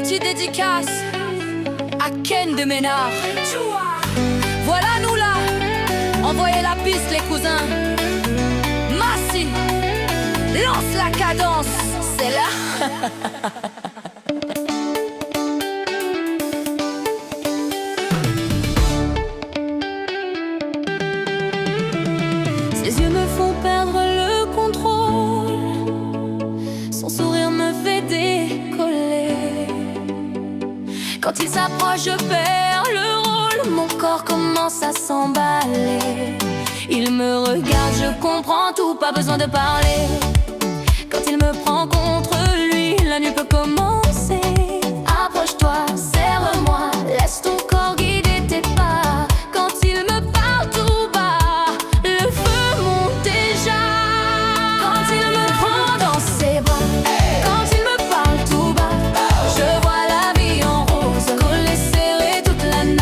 Petite dédicace à Ken de Ménard. Voilà nous là, envoyez la piste les cousins. Massi, lance la cadence, c'est là. Ses yeux me font perdre le contrôle, son sourire me fait décoller. Quand il s'approche, je perds le rôle, mon corps commence à s'emballer. Il me regarde, je comprends tout, pas besoin de parler. Quand il me prend contre lui, la nuit peut commencer. Approche-toi, serre-moi, laisse ton corps guider tes pas. Quand il me parle tout bas, le feu monte déjà. Quand il me prend dans ses bras, quand il me parle tout bas, je vois la vie en rose, collée serrée toute la night.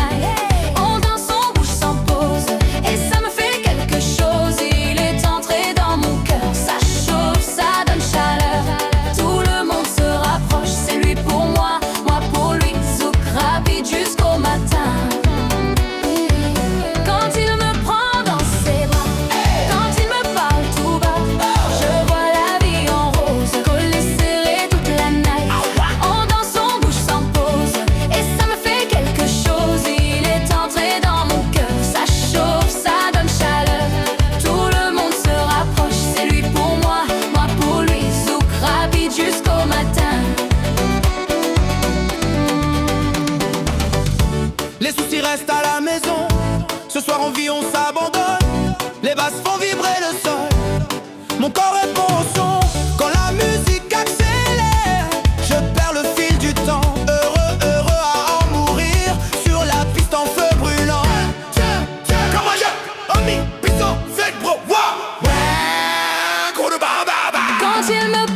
On danse, on bouge sans pause, et ça me fait quelque chose. Il est entré dans mon cœur, ça chauffe, ça donne chaleur. Tout le monde se rapproche, c'est lui pour moi, moi pour lui. Zouk rapide jusqu'au matin. Quand il me prend dans ses bras, quand il me parle tout bas, je vois la vie en rose, collée serrée toute la night. On danse, on bouge sans pause, et ça me fait quelque chose. Il est entré dans mon cœur, ça chauffe, ça donne chaleur. Tout le monde se rapproche, c'est lui pour moi, moi pour lui. Zouk rapide jusqu'au matin. Les soucis restent à la maison. Ce soir on vit, on s'abandonne. Les basses font vibrer le sol. Mon corps répond au son. Quand la musique accélère, je perds le fil du temps. Heureux, heureux à en mourir. Sur la piste en feu brûlant. Come on, yeah, homie, pizzo, fake bro, wow. Ouais, gros de ba. Quand il me